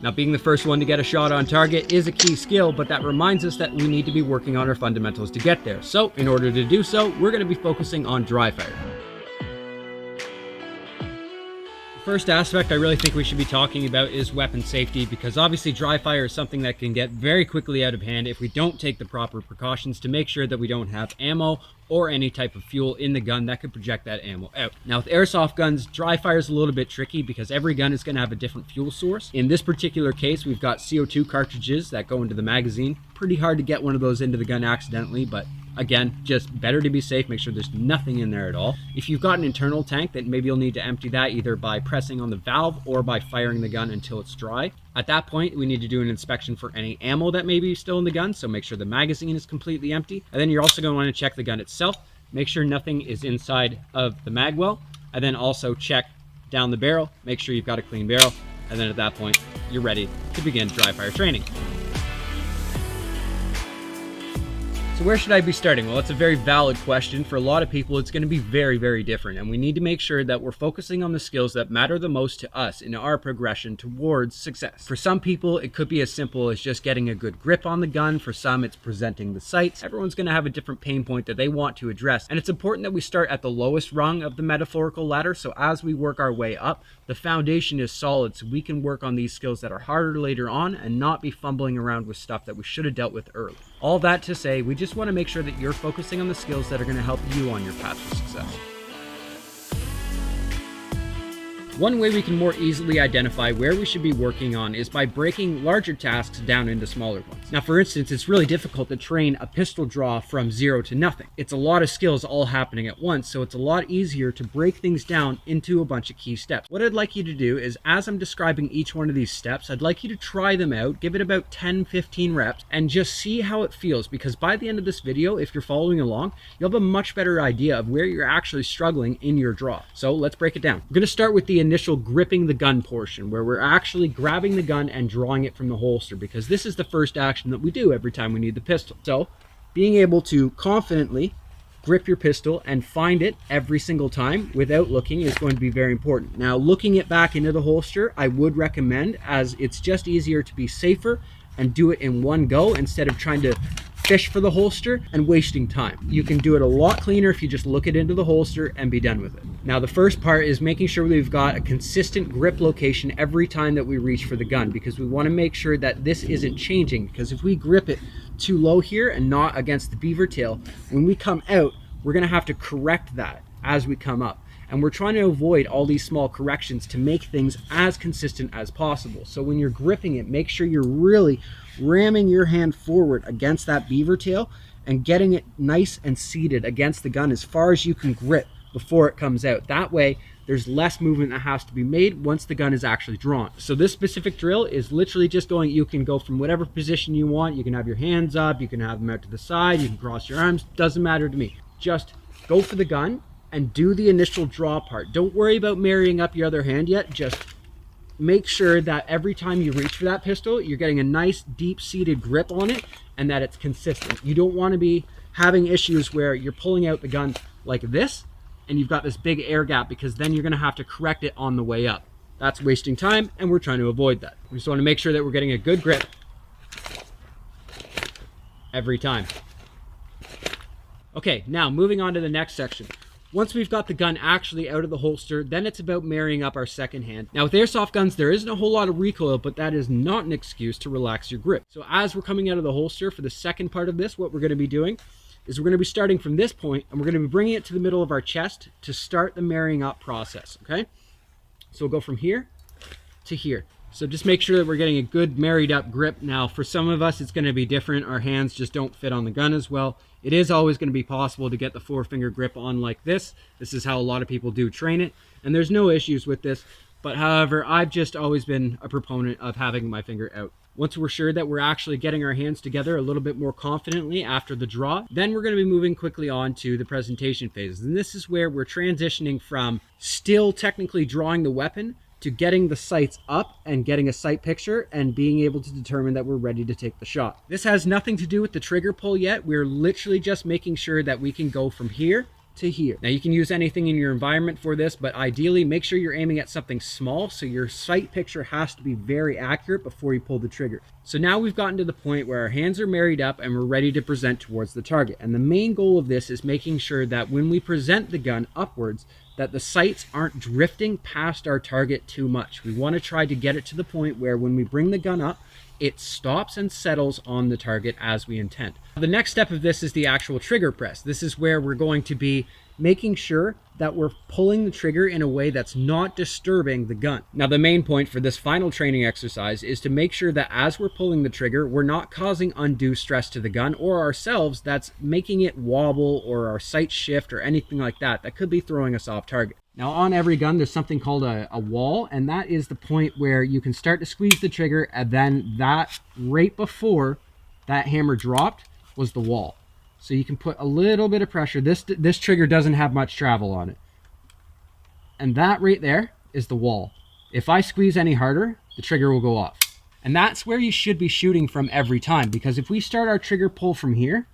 Now, being the first one to get a shot on target is a key skill, but that reminds us that we need to be working on our fundamentals to get there. So in order to do so, we're going to be focusing on dry fire. First aspect I really think we should be talking about is weapon safety, because obviously dry fire is something that can get very quickly out of hand if we don't take the proper precautions to make sure that we don't have ammo or any type of fuel in the gun that could project that ammo out. Now with airsoft guns, dry fire is a little bit tricky because every gun is going to have a different fuel source. In this particular case, we've got CO2 cartridges that go into the magazine. Pretty hard to get one of those into the gun accidentally, but again, just better to be safe, make sure there's nothing in there at all. If you've got an internal tank, then maybe you'll need to empty that either by pressing on the valve or by firing the gun until it's dry. At that point, we need to do an inspection for any ammo that may be still in the gun, so make sure the magazine is completely empty. And then you're also going to want to check the gun itself, make sure nothing is inside of the mag well, and then also check down the barrel, make sure you've got a clean barrel, and then at that point, you're ready to begin dry fire training. So where should I be starting? Well, that's a very valid question. For a lot of people, it's going to be very, very different. And we need to make sure that we're focusing on the skills that matter the most to us in our progression towards success. For some people, it could be as simple as just getting a good grip on the gun. For some, it's presenting the sights. Everyone's going to have a different pain point that they want to address. And it's important that we start at the lowest rung of the metaphorical ladder. So as we work our way up, the foundation is solid so we can work on these skills that are harder later on and not be fumbling around with stuff that we should have dealt with early. All that to say, we just want to make sure that you're focusing on the skills that are going to help you on your path to success. One way we can more easily identify where we should be working on is by breaking larger tasks down into smaller ones. Now, for instance, it's really difficult to train a pistol draw from 0 to nothing. It's a lot of skills all happening at once, so it's a lot easier to break things down into a bunch of key steps. What I'd like you to do is, as I'm describing each one of these steps, I'd like you to try them out, give it about 10-15 reps, and just see how it feels, because by the end of this video, if you're following along, you'll have a much better idea of where you're actually struggling in your draw. So let's break it down. We're going to start with the initial gripping the gun portion, where we're actually grabbing the gun and drawing it from the holster, because this is the first action that we do every time we need the pistol. So being able to confidently grip your pistol and find it every single time without looking is going to be very important. Now, looking it back into the holster, I would recommend, as it's just easier to be safer and do it in one go instead of trying to fish for the holster and wasting time. You can do it a lot cleaner if you just look it into the holster and be done with it. Now, the first part is making sure we've got a consistent grip location every time that we reach for the gun, because we want to make sure that this isn't changing, because if we grip it too low here and not against the beaver tail, when we come out, we're going to have to correct that as we come up. And we're trying to avoid all these small corrections to make things as consistent as possible. So when you're gripping it, make sure you're really ramming your hand forward against that beaver tail and getting it nice and seated against the gun as far as you can grip before it comes out. That way, there's less movement that has to be made once the gun is actually drawn. So this specific drill is literally just going, you can go from whatever position you want. You can have your hands up, you can have them out to the side, you can cross your arms, doesn't matter to me. Just go for the gun and do the initial draw part. Don't worry about marrying up your other hand yet. Just make sure that every time you reach for that pistol, you're getting a nice deep-seated grip on it and that it's consistent. You don't want to be having issues where you're pulling out the gun like this and you've got this big air gap, because then you're going to have to correct it on the way up. That's wasting time, and we're trying to avoid that. We just want to make sure that we're getting a good grip every time. Okay, now moving on to the next section. Once we've got the gun actually out of the holster, then it's about marrying up our second hand. Now with airsoft guns, there isn't a whole lot of recoil, but that is not an excuse to relax your grip. So as we're coming out of the holster for the second part of this, what we're going to be doing is we're going to be starting from this point, and we're going to be bringing it to the middle of our chest to start the marrying up process, okay? So we'll go from here to here. So just make sure that we're getting a good married up grip. Now, for some of us, it's going to be different. Our hands just don't fit on the gun as well. It is always going to be possible to get the 4-finger grip on like this. This is how a lot of people do train it, and there's no issues with this. But however, I've just always been a proponent of having my finger out. Once we're sure that we're actually getting our hands together a little bit more confidently after the draw, then we're going to be moving quickly on to the presentation phases. And this is where we're transitioning from still technically drawing the weapon to getting the sights up and getting a sight picture and being able to determine that we're ready to take the shot. This has nothing to do with the trigger pull yet. We're literally just making sure that we can go from here to here. Now you can use anything in your environment for this, but ideally make sure you're aiming at something small, so your sight picture has to be very accurate before you pull the trigger. So now we've gotten to the point where our hands are married up and we're ready to present towards the target. And the main goal of this is making sure that when we present the gun upwards, that the sights aren't drifting past our target too much. We want to try to get it to the point where when we bring the gun up, it stops and settles on the target as we intend. The next step of this is the actual trigger press. This is where we're going to be making sure that we're pulling the trigger in a way that's not disturbing the gun. Now, the main point for this final training exercise is to make sure that as we're pulling the trigger, we're not causing undue stress to the gun or ourselves that's making it wobble or our sight shift or anything like that that could be throwing us off target. Now, on every gun, there's something called a wall, and that is the point where you can start to squeeze the trigger, and then that right before that hammer dropped was the wall. So you can put a little bit of pressure. This trigger doesn't have much travel on it. And that right there is the wall. If I squeeze any harder, the trigger will go off. And that's where you should be shooting from every time, because if we start our trigger pull from here,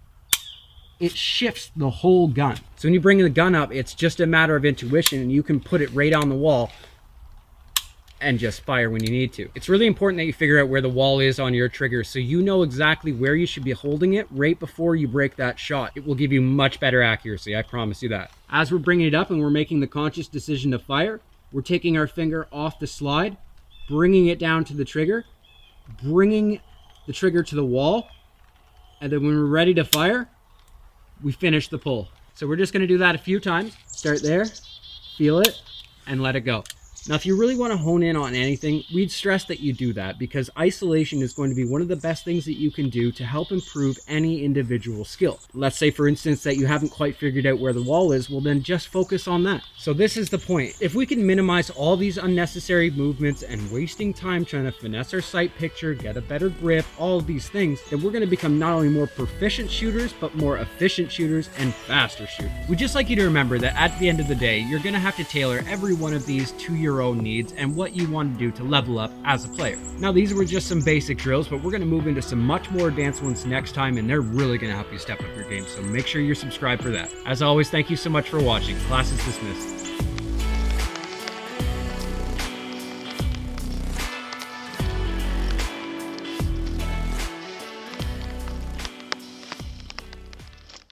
it shifts the whole gun. So when you bring the gun up, it's just a matter of intuition, and you can put it right on the wall and just fire when you need to. It's really important that you figure out where the wall is on your trigger so you know exactly where you should be holding it right before you break that shot. It will give you much better accuracy, I promise you that. As we're bringing it up and we're making the conscious decision to fire, we're taking our finger off the slide, bringing it down to the trigger, bringing the trigger to the wall, and then when we're ready to fire, we finish the pull. So we're just gonna do that a few times. Start there, feel it, and let it go. Now, if you really want to hone in on anything, we'd stress that you do that, because isolation is going to be one of the best things that you can do to help improve any individual skill. Let's say, for instance, that you haven't quite figured out where the wall is, well then just focus on that. So this is the point. If we can minimize all these unnecessary movements and wasting time trying to finesse our sight picture, get a better grip, all of these things, then we're going to become not only more proficient shooters, but more efficient shooters and faster shooters. We'd just like you to remember that at the end of the day, you're going to have to tailor every one of these to your own needs and what you want to do to level up as a player. Now, these were just some basic drills, but we're going to move into some much more advanced ones next time, and they're really going to help you step up your game, so make sure you're subscribed for that. As always, thank you so much for watching. Class is dismissed.